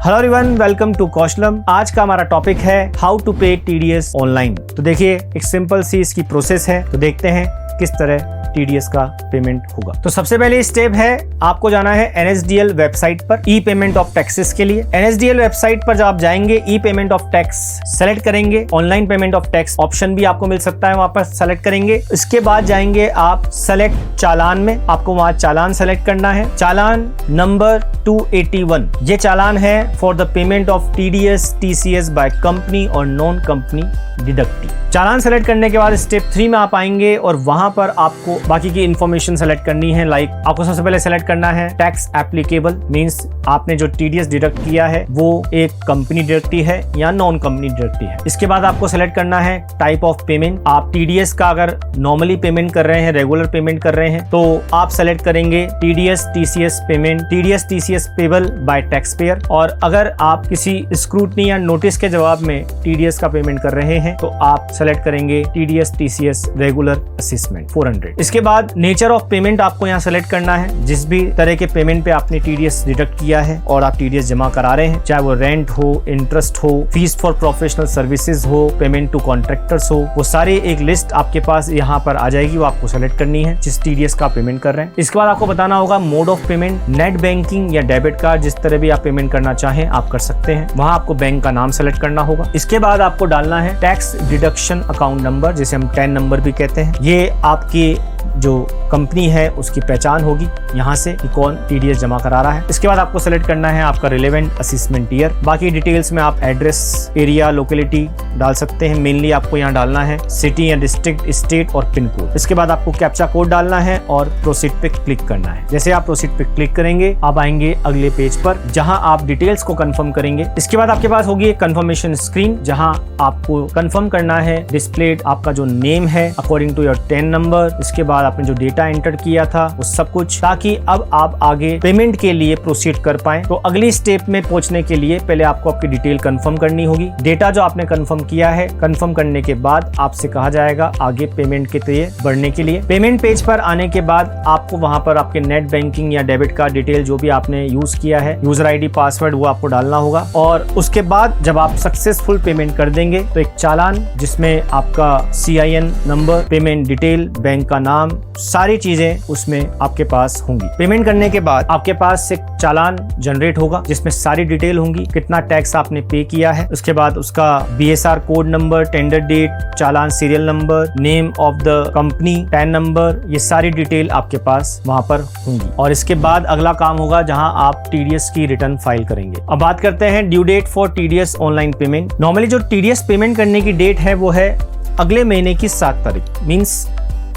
Hello everyone, welcome to Kaushalam. आज का हमारा टॉपिक है how to pay TDS online. तो देखिए, एक सिंपल सी इसकी प्रोसेस है। तो देखते हैं किस तरह टीडीएस का पेमेंट होगा। तो सबसे पहले स्टेप है, आपको जाना है एनएसडीएल वेबसाइट पर ई पेमेंट ऑफ टैक्सेस के लिए। एनएसडीएल वेबसाइट पर जब आप जाएंगे, ई पेमेंट ऑफ टैक्स सेलेक्ट करेंगे, online payment of tax option भी आपको मिल सकता है, वहां पर सेलेक्ट करेंगे। इसके बाद जाएंगे आप सेलेक्ट चालान में, आपको वहां चालान सेलेक्ट करना है। चालान नंबर 281, ये चालान है for the payment of TDS TCS by company और नॉन कंपनी डिडक्टी। चालान सेलेक्ट करने के बाद स्टेप 3 में आप आएंगे और वहां पर आपको बाकी की इंफॉर्मेशन सेलेक्ट करनी है। लाइक आपको सबसे पहले सेलेक्ट करना है टैक्स एप्लीकेबल, मींस आपने जो टीडीएस डिडक्ट किया है वो एक कंपनी डिडक्टी है या नॉन कंपनी डिडक्टी है। इसके बाद आपको सेलेक्ट करना है टाइप ऑफ पेमेंट। आप टीडीएस का अगर नॉर्मली पेमेंट कर रहे हैं, रेगुलर पेमेंट कर रहे हैं, तो आप सेलेक्ट करेंगे TDS TCS payment, TDS TCS payable by tax payer. और अगर आप किसी स्क्रूटनी या नोटिस के जवाब में टीडीएस का पेमेंट कर रहे हैं तो आप सेलेक्ट करेंगे टीडीएस टीसीएस रेगुलर असेसमेंट 400। इसके बाद नेचर ऑफ पेमेंट आपको यहाँ सेलेक्ट करना है। जिस भी तरह के पेमेंट पे आपने टीडीएस डिडक्ट किया है और आप टीडीएस जमा करा रहे हैं, चाहे वो रेंट हो, इंटरेस्ट हो, फीस फॉर प्रोफेशनल सर्विसेज हो, पेमेंट टू कॉन्ट्रैक्टर्स हो, वो सारी एक लिस्ट आपके पास यहाँ पर आ जाएगी। वो आपको सेलेक्ट करनी है जिस टीडीएस का पेमेंट कर रहे हैं। इसके बाद आपको बताना होगा mode of payment, net banking या डेबिट कार्ड, जिस तरह भी आप पेमेंट करना चाहें आप कर सकते हैं। वहां आपको बैंक का नाम सेलेक्ट करना होगा। इसके बाद आपको डालना है टैक्स डिडक्शन अकाउंट नंबर, जिसे हम टैन नंबर भी कहते हैं। ये आपकी जो कंपनी है उसकी पहचान होगी यहाँ से कि कौन टीडीएस जमा करा रहा है। इसके बाद आपको सेलेक्ट करना है आपका रिलेवेंट असेसमेंट ईयर। बाकी डिटेल्स में आप एड्रेस, एरिया, लोकेलिटी डाल सकते हैं। मेनली आपको यहाँ डालना है सिटी या डिस्ट्रिक्ट, स्टेट और पिन कोड। इसके बाद आपको कैप्चा कोड डालना है और प्रोसीड पे क्लिक करना है। जैसे आप प्रोसीड पे क्लिक करेंगे, आप आएंगे अगले पेज पर जहाँ आप डिटेल्स को कंफर्म करेंगे। इसके बाद आपके पास होगी एक कंफर्मेशन स्क्रीन जहाँ आपको कंफर्म करना है डिस्प्लेड आपका जो नेम है according to your TAN number. इसके बाद आपने जो डेटा एंटर किया था वो सब कुछ, ताकि अब आप आगे पेमेंट के लिए प्रोसीड कर पाए। तो अगली स्टेप में पहुंचने के लिए पहले आपको आपकी डिटेल कंफर्म करनी होगी। डेटा जो आपने कंफर्म किया है, कंफर्म करने के बाद आपसे कहा जाएगा आगे पेमेंट के लिए बढ़ने के लिए। पेमेंट पेज पर आने के बाद आपको वहां पर आपके नेट बैंकिंग या डेबिट कार्ड डिटेल जो भी आपने यूज किया है, यूजर आईडी, पासवर्ड, वो आपको डालना होगा। और उसके बाद जब आप सक्सेसफुल पेमेंट कर देंगे तो एक चालान जिसमें आपका CIN number, payment detail, bank का नाम, सारी चीजें उसमें आपके पास होंगी। पेमेंट करने के बाद आपके पास एक चालान जनरेट होगा जिसमें सारी डिटेल होंगी, कितना टैक्स आपने पे किया है, उसके बाद उसका BSR code number, tender date, challan serial number, name of the company, TAN number, ये सारी डिटेल आपके पास वहां पर होंगी। और इसके बाद अगला काम होगा जहां आप टीडीएस की रिटर्न फाइल करेंगे। अब बात करते हैं due date for TDS online payment. Normally जो टीडीएस पेमेंट करने की डेट है वो है अगले महीने की 7 तारीख, मीन्स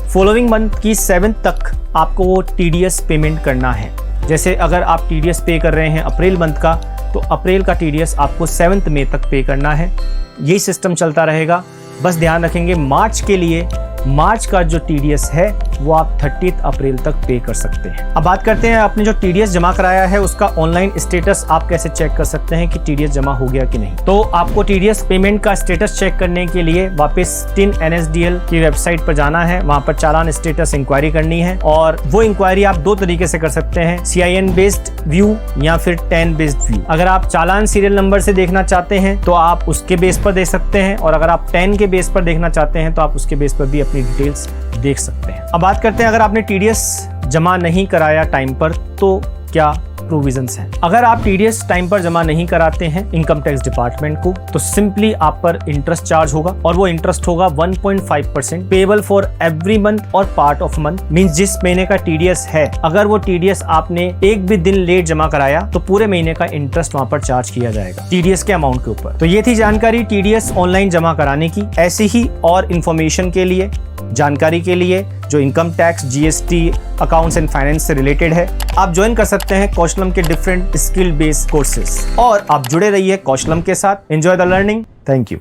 फॉलोइंग मंथ की 7 तक आपको वो टीडीएस पेमेंट करना है। जैसे अगर आप टीडीएस पे कर रहे हैं अप्रैल मंथ का, तो अप्रैल का टीडीएस आपको 7 मई तक पे करना है। यही सिस्टम चलता रहेगा। बस ध्यान रखेंगे मार्च के लिए, मार्च का जो टीडीएस है वो आप 30 अप्रैल तक पे कर सकते हैं। अब बात करते हैं आपने जो टीडीएस जमा कराया है उसका ऑनलाइन स्टेटस आप कैसे चेक कर सकते हैं कि टीडीएस जमा हो गया कि नहीं। तो आपको टीडीएस पेमेंट का स्टेटस चेक करने के लिए वापस टिन एनएसडीएल की वेबसाइट पर जाना है। वहां पर चालान स्टेटस इंक्वायरी करनी है और वो इंक्वायरी आप 2 तरीके से कर सकते हैं, CIN बेस्ड व्यू या फिर टैन बेस्ड व्यू। अगर आप चालान सीरियल नंबर से देखना चाहते हैं तो आप उसके बेस पर देख सकते हैं, और अगर आप टैन के बेस पर देखना चाहते हैं तो आप उसके बेस पर भी अपनी डिटेल्स देख सकते हैं। अब बात करते हैं अगर आपने टीडीएस जमा नहीं कराया टाइम पर तो क्या प्रोविजंस हैं। अगर आप टीडीएस टाइम पर जमा नहीं कराते हैं इनकम टैक्स डिपार्टमेंट को, तो सिंपली आप पर इंटरेस्ट चार्ज होगा और वो इंटरेस्ट होगा 1.5% पेबल फॉर एवरी मंथ और पार्ट ऑफ मंथ। मींस जिस महीने का टीडीएस है, अगर वो टीडीएस आपने एक भी दिन लेट जमा कराया तो पूरे महीने का इंटरेस्ट वहां पर चार्ज किया जाएगा टीडीएस के अमाउंट के ऊपर। तो ये थी जानकारी टीडीएस ऑनलाइन जमा कराने की। ऐसी ही और इन्फॉर्मेशन के लिए, जानकारी के लिए जो income tax, GST, accounts and finance से रिलेटेड है, आप ज्वाइन कर सकते हैं कौशलम के डिफरेंट स्किल बेस्ड कोर्सेज। और आप जुड़े रहिए कौशलम के साथ। Enjoy the learning. Thank you.